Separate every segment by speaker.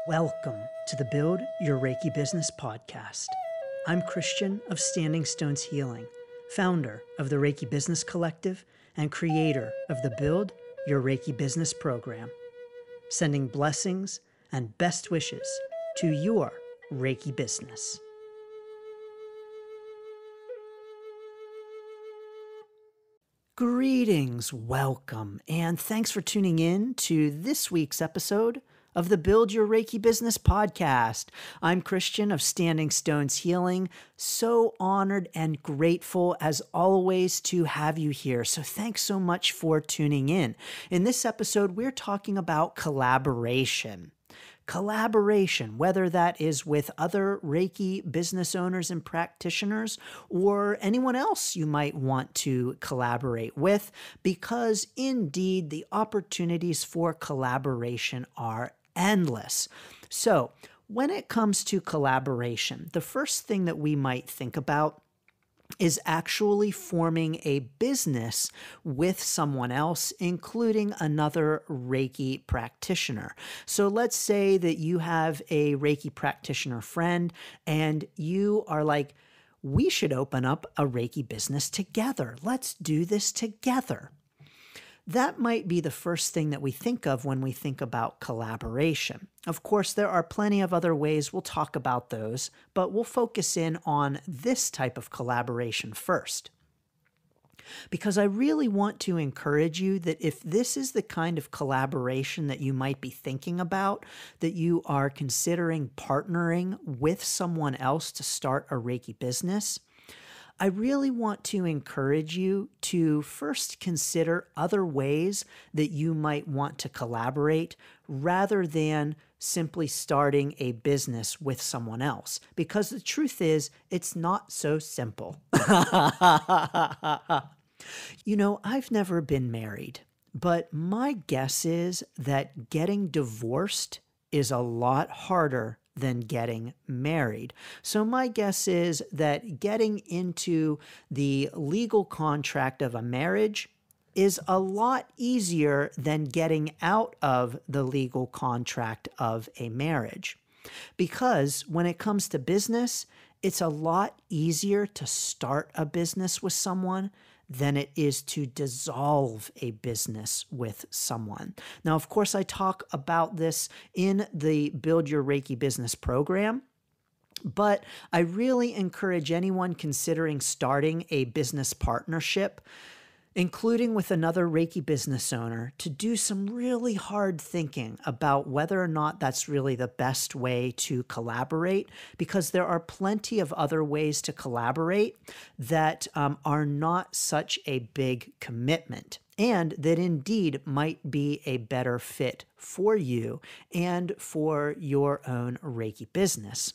Speaker 1: Welcome to the Build Your Reiki Business podcast. I'm Christian of Standing Stones Healing, founder of the Reiki Business Collective and creator of the Build Your Reiki Business program, sending blessings and best wishes to your Reiki business. Greetings, welcome, and thanks for tuning in to this week's episode of the Build Your Reiki Business podcast. I'm Christian of Standing Stones Healing. So honored and grateful as always to have you here. So thanks so much for tuning in. In this episode, we're talking about collaboration. Collaboration, whether that is with other Reiki business owners and practitioners or anyone else you might want to collaborate with, because indeed the opportunities for collaboration are endless. So when it comes to collaboration, the first thing that we might think about is actually forming a business with someone else, including another Reiki practitioner. So let's say that you have a Reiki practitioner friend and you are like, we should open up a Reiki business together. Let's do this together. That might be the first thing that we think of when we think about collaboration. Of course, there are plenty of other ways. We'll talk about those, but we'll focus in on this type of collaboration first. Because I really want to encourage you that if this is the kind of collaboration that you might be thinking about, that you are considering partnering with someone else to start a Reiki business, I really want to encourage you to first consider other ways that you might want to collaborate rather than simply starting a business with someone else. Because the truth is, it's not so simple. You know, I've never been married, but my guess is that getting divorced is a lot harder than getting married. So my guess is that getting into the legal contract of a marriage is a lot easier than getting out of the legal contract of a marriage. Because when it comes to business, it's a lot easier to start a business with someone than it is to dissolve a business with someone. Now, of course, I talk about this in the Build Your Reiki Business program, but I really encourage anyone considering starting a business partnership, including with another Reiki business owner, to do some really hard thinking about whether or not that's really the best way to collaborate, because there are plenty of other ways to collaborate that are not such a big commitment, and that indeed might be a better fit for you and for your own Reiki business.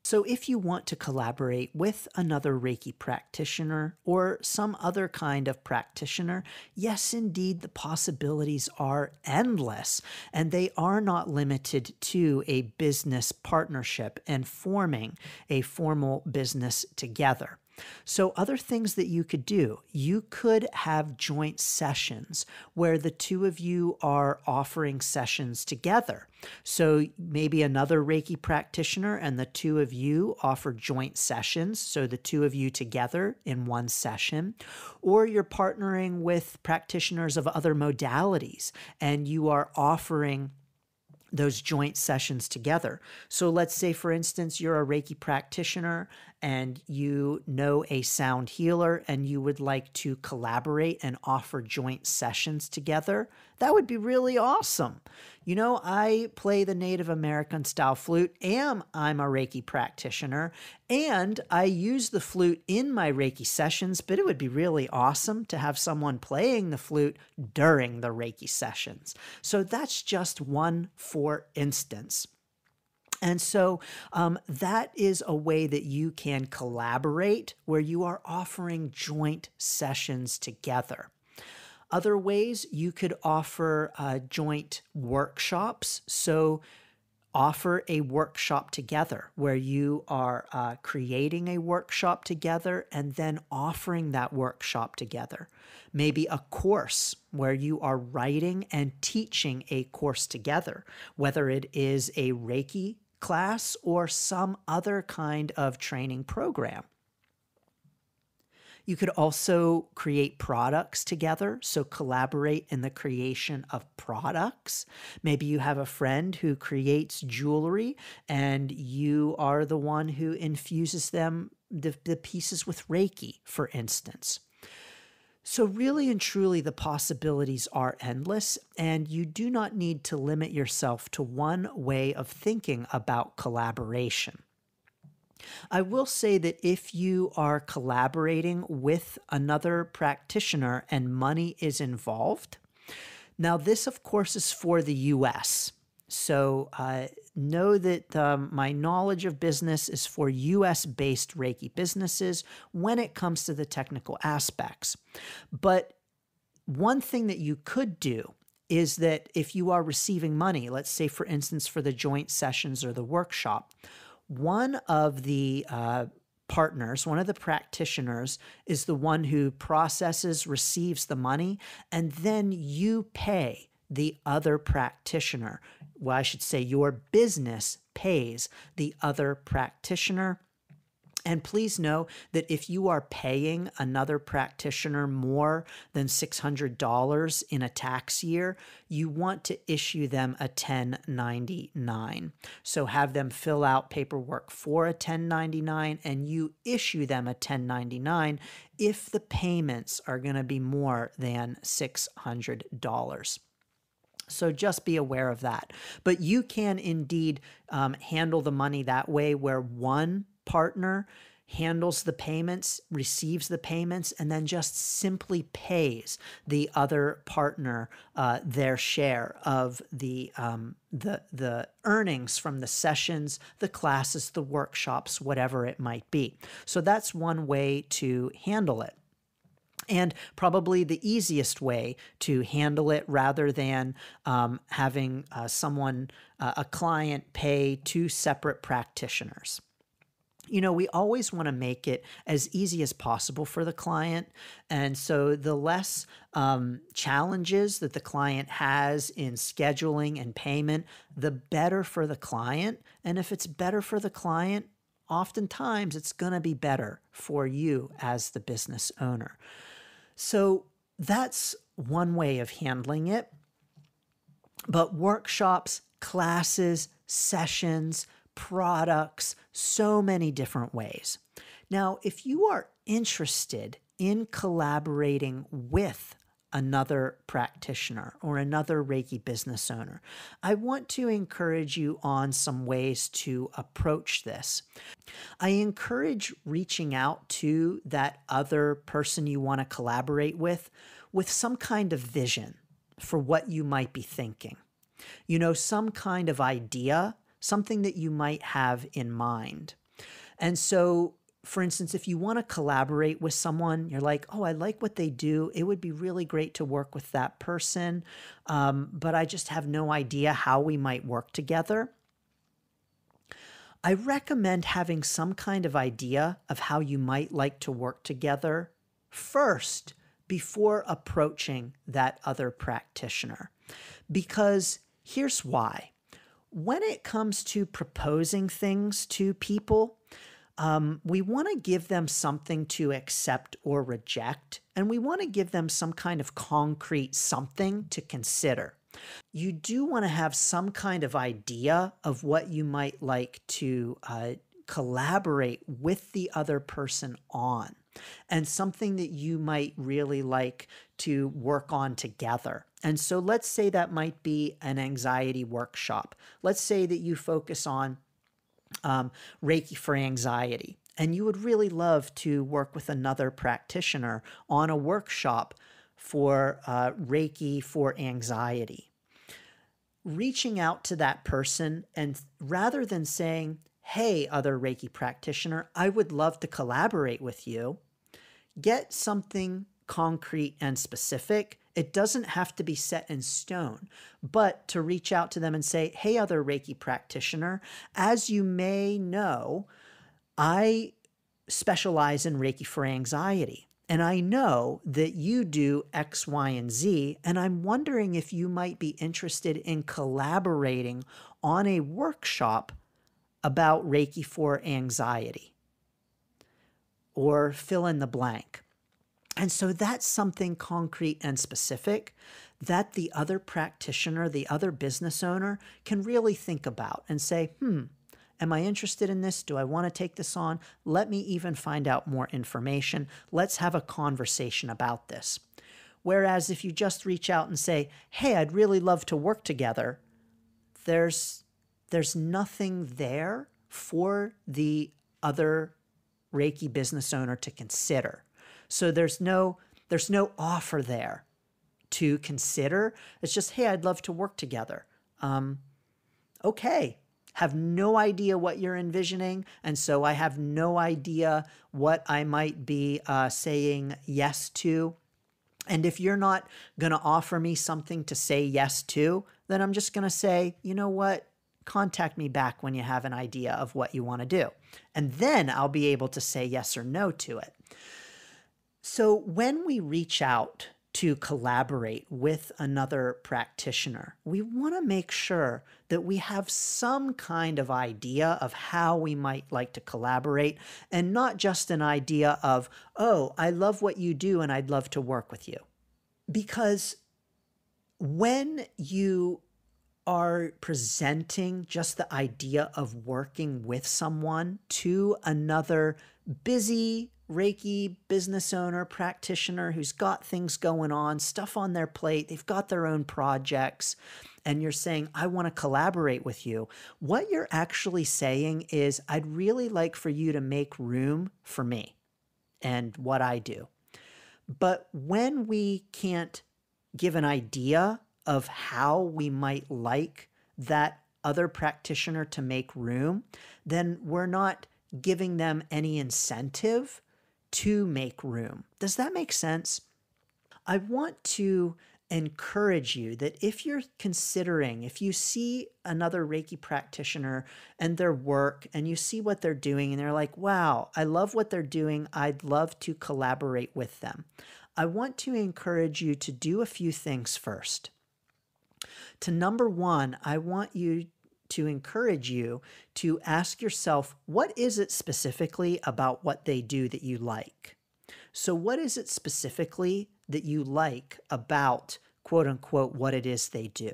Speaker 1: So if you want to collaborate with another Reiki practitioner or some other kind of practitioner, yes, indeed, the possibilities are endless, and they are not limited to a business partnership and forming a formal business together. So other things that you could do, you could have joint sessions where the two of you are offering sessions together. So maybe another Reiki practitioner and the two of you offer joint sessions, so the two of you together in one session. Or you're partnering with practitioners of other modalities and you are offering those joint sessions together. So let's say, for instance, you're a Reiki practitioner and you know a sound healer and you would like to collaborate and offer joint sessions together. That would be really awesome. You know, I play the Native American style flute and I'm a Reiki practitioner and I use the flute in my Reiki sessions, but it would be really awesome to have someone playing the flute during the Reiki sessions. So that's just one for instance. And so that is a way that you can collaborate where you are offering joint sessions together. Other ways, you could offer joint workshops. So Offer a workshop together where you are creating a workshop together and then offering that workshop together. Maybe a course where you are writing and teaching a course together, whether it is a Reiki class or some other kind of training program. You could also create products together, so collaborate in the creation of products. Maybe you have a friend who creates jewelry and you are the one who infuses the pieces with Reiki, for instance. So really and truly, the possibilities are endless, and you do not need to limit yourself to one way of thinking about collaboration. I will say that if you are collaborating with another practitioner and money is involved, now this, of course, is for the US. So know that my knowledge of business is for US-based Reiki businesses when it comes to the technical aspects. But one thing that you could do is that if you are receiving money, let's say, for instance, for the joint sessions or the workshop, one of the partners, one of the practitioners, is the one who processes, receives the money, and then you pay the other practitioner. Well, I should say your business pays the other practitioner. And please know that if you are paying another practitioner more than $600 in a tax year, you want to issue them a 1099. So have them fill out paperwork for a 1099 and you issue them a 1099 if the payments are going to be more than $600. So just be aware of that. But you can indeed handle the money that way, where one partner handles the payments, receives the payments, and then just simply pays the other partner their share of the earnings from the sessions, the classes, the workshops, whatever it might be. So that's one way to handle it. And probably the easiest way to handle it, rather than having a client pay two separate practitioners. You know, we always want to make it as easy as possible for the client. And so the less challenges that the client has in scheduling and payment, the better for the client. And if it's better for the client, oftentimes it's going to be better for you as the business owner. So that's one way of handling it. But workshops, classes, sessions, products, so many different ways. Now, if you are interested in collaborating with another practitioner or another Reiki business owner, I want to encourage you on some ways to approach this. I encourage reaching out to that other person you want to collaborate with some kind of vision for what you might be thinking. You know, some kind of idea, something that you might have in mind. And so, for instance, if you want to collaborate with someone, you're like, oh, I like what they do. It would be really great to work with that person, but I just have no idea how we might work together. I recommend having some kind of idea of how you might like to work together first before approaching that other practitioner. Because here's why. When it comes to proposing things to people, we want to give them something to accept or reject, and we want to give them some kind of concrete something to consider. You do want to have some kind of idea of what you might like to collaborate with the other person on, and something that you might really like to work on together. And so let's say that might be an anxiety workshop. Let's say that you focus on Reiki for anxiety, and you would really love to work with another practitioner on a workshop for Reiki for anxiety. Reaching out to that person, and rather than saying, hey, other Reiki practitioner, I would love to collaborate with you, get something concrete and specific. It doesn't have to be set in stone, but to reach out to them and say, hey, other Reiki practitioner, as you may know, I specialize in Reiki for anxiety. And I know that you do X, Y, and Z, and I'm wondering if you might be interested in collaborating on a workshop about Reiki for anxiety, or fill in the blank. And so that's something concrete and specific that the other practitioner, the other business owner can really think about and say, am I interested in this? Do I want to take this on? Let me even find out more information. Let's have a conversation about this. Whereas if you just reach out and say, hey, I'd really love to work together, there's nothing there for the other Reiki business owner to consider. So there's no offer there to consider. It's just, hey, I'd love to work together. Okay. Have no idea what you're envisioning, and so I have no idea what I might be saying yes to. And if you're not going to offer me something to say yes to, then I'm just going to say, you know what? Contact me back when you have an idea of what you want to do. And then I'll be able to say yes or no to it. So when we reach out to collaborate with another practitioner, we want to make sure that we have some kind of idea of how we might like to collaborate, and not just an idea of, oh, I love what you do and I'd love to work with you. Because when you are presenting just the idea of working with someone to another busy Reiki business owner, practitioner who's got things going on, stuff on their plate, they've got their own projects, and you're saying, I want to collaborate with you, what you're actually saying is, I'd really like for you to make room for me and what I do. But when we can't give an idea of how we might like that other practitioner to make room, then we're not giving them any incentive to make room. Does that make sense? I want to encourage you that if you're considering, if you see another Reiki practitioner and their work and you see what they're doing and they're like, wow, I love what they're doing, I'd love to collaborate with them. I want to encourage you to do a few things first. To number one, I want you to encourage you to ask yourself, what is it specifically about what they do that you like? So what is it specifically that you like about, quote unquote, what it is they do?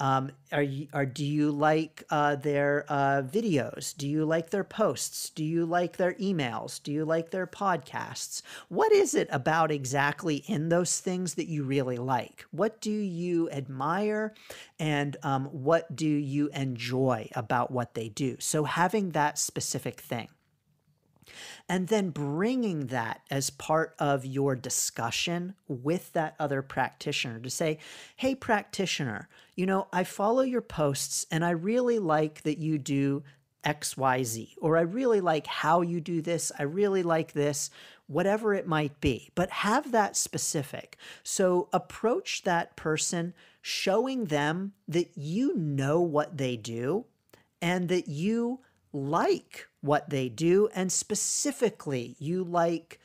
Speaker 1: Do you like their videos? Do you like their posts? Do you like their emails? Do you like their podcasts? What is it about exactly in those things that you really like? What do you admire, and what do you enjoy about what they do? So having that specific thing. And then bringing that as part of your discussion with that other practitioner to say, hey, practitioner, I follow your posts and I really like that you do XYZ, or I really like how you do this. I really like this, whatever it might be, but have that specific. So approach that person showing them that you know what they do and that you like what they do, and specifically you like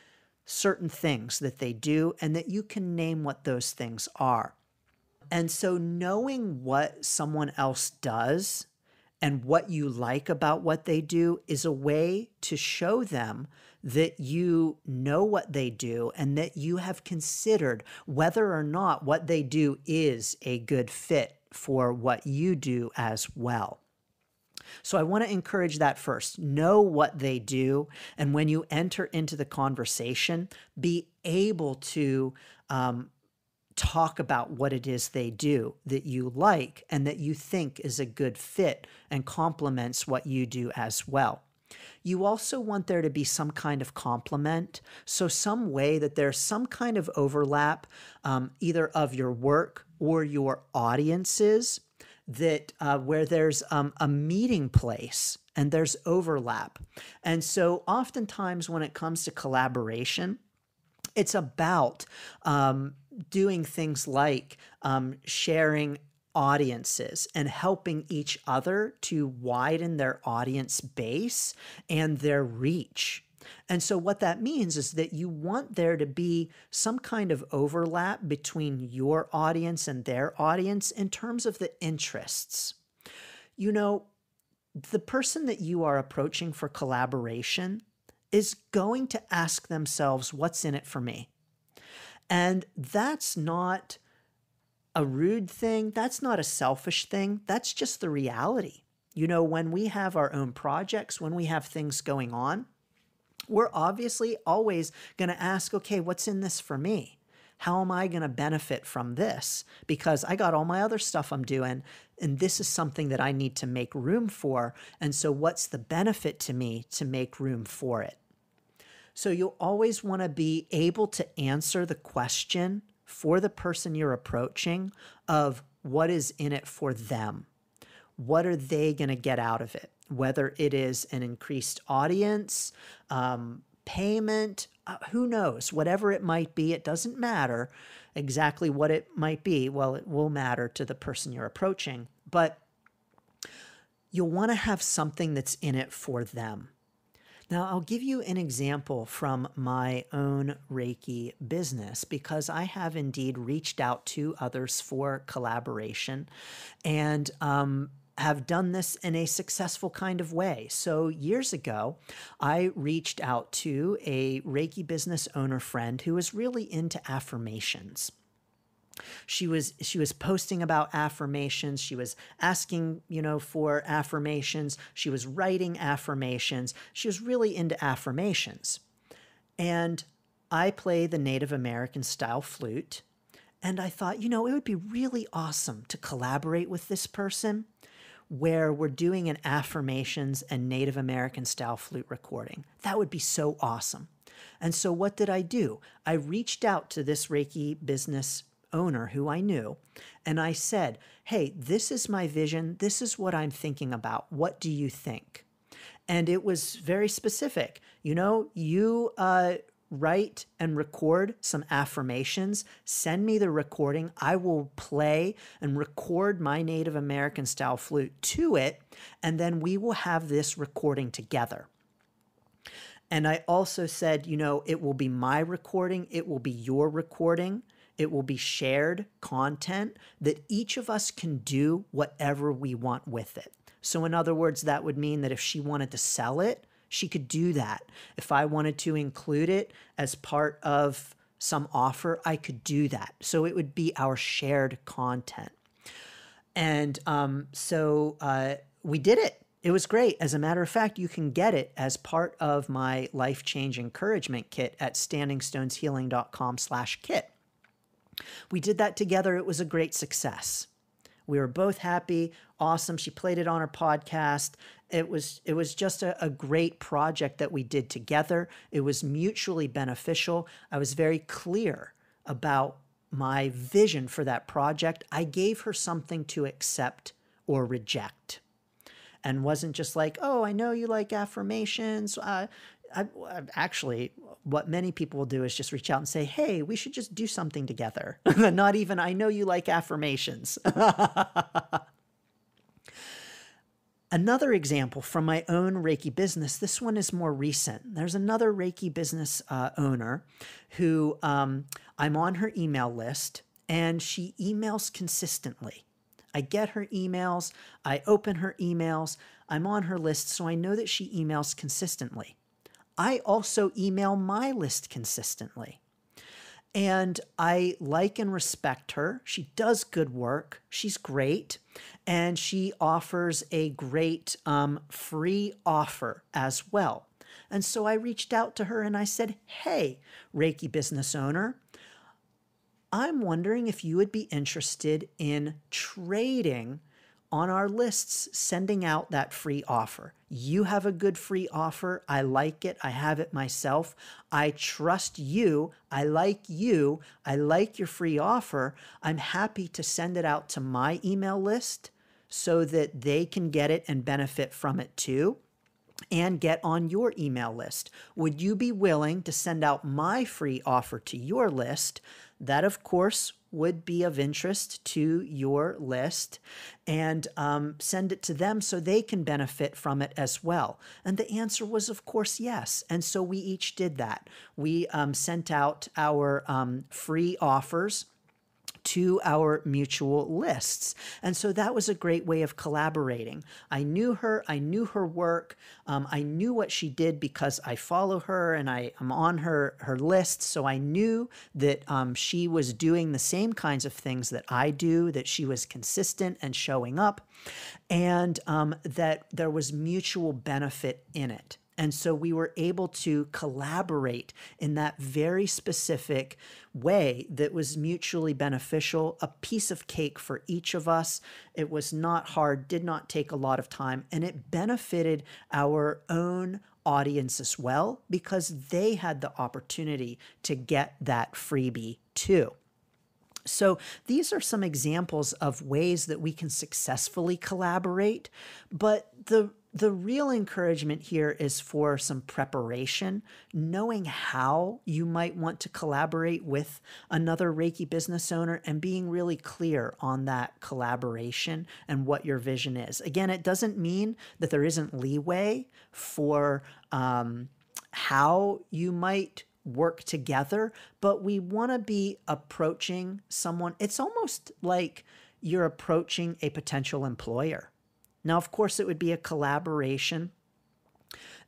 Speaker 1: certain things that they do and that you can name what those things are. And so knowing what someone else does and what you like about what they do is a way to show them that you know what they do and that you have considered whether or not what they do is a good fit for what you do as well. So I want to encourage that first. Know what they do. And when you enter into the conversation, be able to talk about what it is they do that you like and that you think is a good fit and complements what you do as well. You also want there to be some kind of complement, so some way that there's some kind of overlap, either of your work or your audiences, that where there's a meeting place and there's overlap. And so oftentimes when it comes to collaboration, It's about doing things like sharing audiences and helping each other to widen their audience base and their reach. And so, what that means is that you want there to be some kind of overlap between your audience and their audience in terms of the interests. You know, the person that you are approaching for collaboration is going to ask themselves, what's in it for me? And that's not a rude thing. That's not a selfish thing. That's just the reality. You know, when we have our own projects, when we have things going on, we're obviously always going to ask, okay, what's in this for me? How am I going to benefit from this? Because I got all my other stuff I'm doing, and this is something that I need to make room for. And so what's the benefit to me to make room for it? So you'll always want to be able to answer the question for the person you're approaching of what is in it for them. What are they going to get out of it? Whether it is an increased audience, payment, who knows, whatever it might be, it doesn't matter exactly what it might be. Well, it will matter to the person you're approaching, but you'll want to have something that's in it for them. Now, I'll give you an example from my own Reiki business because I have indeed reached out to others for collaboration and have done this in a successful kind of way. So years ago, I reached out to a Reiki business owner friend who was really into affirmations. She was posting about affirmations. She was asking, for affirmations. She was writing affirmations. She was really into affirmations. And I play the Native American style flute. And I thought, it would be really awesome to collaborate with this person where we're doing an affirmations and Native American style flute recording. That would be so awesome. And so what did I do? I reached out to this Reiki business owner who I knew, and I said, hey, this is my vision. This is what I'm thinking about. What do you think? And it was very specific. You write and record some affirmations, send me the recording. I will play and record my Native American style flute to it, and then we will have this recording together. And I also said, it will be my recording. It will be your recording. It will be shared content that each of us can do whatever we want with it. So in other words, that would mean that if she wanted to sell it, she could do that. If I wanted to include it as part of some offer, I could do that. So it would be our shared content. And so we did it. It was great. As a matter of fact, you can get it as part of my Life Change Encouragement Kit at standingstoneshealing.com/kit. We did that together. It was a great success. We were both happy. Awesome. She played it on her podcast. It was just a great project that we did together. It was mutually beneficial. I was very clear about my vision for that project. I gave her something to accept or reject and wasn't just like, oh, I know you like affirmations. Actually, what many people will do is just reach out and say, hey, we should just do something together. Not even, I know you like affirmations. Another example from my own Reiki business, this one is more recent. There's another Reiki business owner who I'm on her email list, and she emails consistently. I get her emails, I open her emails, I'm on her list, so I know that she emails consistently. I also email my list consistently. And I like and respect her. She does good work. She's great. And she offers a great free offer as well. And so I reached out to her and I said, hey, Reiki business owner, I'm wondering if you would be interested in trading on our lists, sending out that free offer. You have a good free offer. I like it. I have it myself. I trust you. I like you. I like your free offer. I'm happy to send it out to my email list so that they can get it and benefit from it too. and get on your email list. Would you be willing to send out my free offer to your list? That, of course, would be of interest to your list, and send it to them so they can benefit from it as well. And the answer was, of course, yes. And so we each did that. We sent out our free offers to our mutual lists. And so that was a great way of collaborating. I knew her work. I knew what she did because I follow her and I am on her list. So I knew that she was doing the same kinds of things that I do, that she was consistent and showing up, and that there was mutual benefit in it. And so we were able to collaborate in that very specific way that was mutually beneficial, a piece of cake for each of us. It was not hard, did not take a lot of time, and it benefited our own audience as well because they had the opportunity to get that freebie too. So these are some examples of ways that we can successfully collaborate, but the real encouragement here is for some preparation, knowing how you might want to collaborate with another Reiki business owner and being really clear on that collaboration and what your vision is. Again, it doesn't mean that there isn't leeway for how you might work together, but we want to be approaching someone. It's almost like you're approaching a potential employer. Now, of course, it would be a collaboration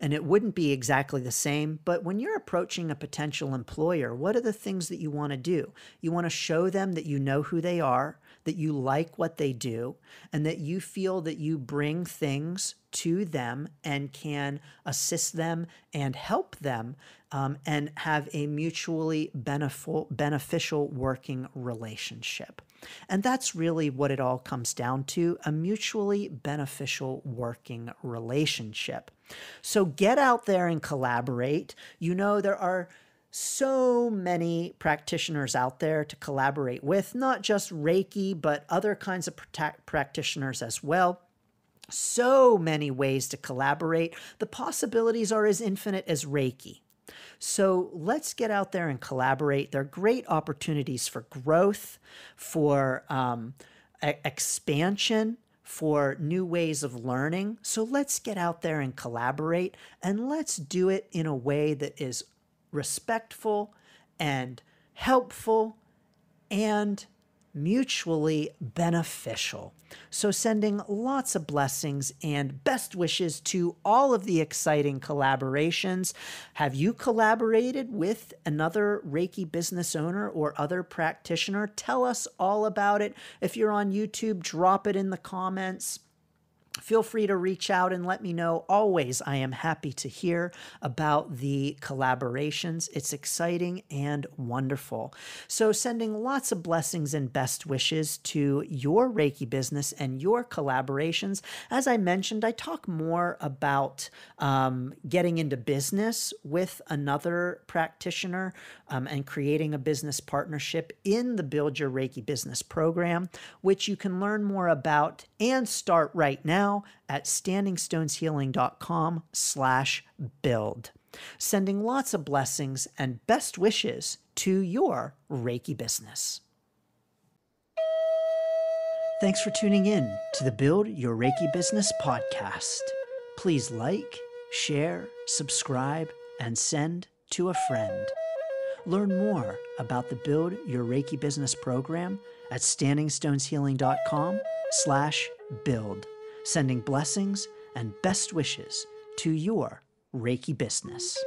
Speaker 1: and it wouldn't be exactly the same. But when you're approaching a potential employer, what are the things that you want to do? You want to show them that you know who they are, that you like what they do, and that you feel that you bring things to them and can assist them and help them, and have a mutually beneficial working relationship. And that's really what it all comes down to, a mutually beneficial working relationship. So get out there and collaborate. You know, there are so many practitioners out there to collaborate with, not just Reiki, but other kinds of practitioners as well. So many ways to collaborate. The possibilities are as infinite as Reiki. So let's get out there and collaborate. They're great opportunities for growth, for expansion, for new ways of learning. So let's get out there and collaborate, and let's do it in a way that is respectful and helpful and mutually beneficial. So sending lots of blessings and best wishes to all of the exciting collaborations. Have you collaborated with another Reiki business owner or other practitioner? Tell us all about it. If you're on YouTube, drop it in the comments. Feel free to reach out and let me know. Always, I am happy to hear about the collaborations. It's exciting and wonderful. So sending lots of blessings and best wishes to your Reiki business and your collaborations. As I mentioned, I talk more about getting into business with another practitioner and creating a business partnership in the Build Your Reiki Business program, which you can learn more about and start right now at standingstoneshealing.com/build. Sending lots of blessings and best wishes to your Reiki business. Thanks for tuning in to the Build Your Reiki Business podcast. Please like, share, subscribe, and send to a friend. Learn more about the Build Your Reiki Business program at standingstoneshealing.com/build. Sending blessings and best wishes to your Reiki business.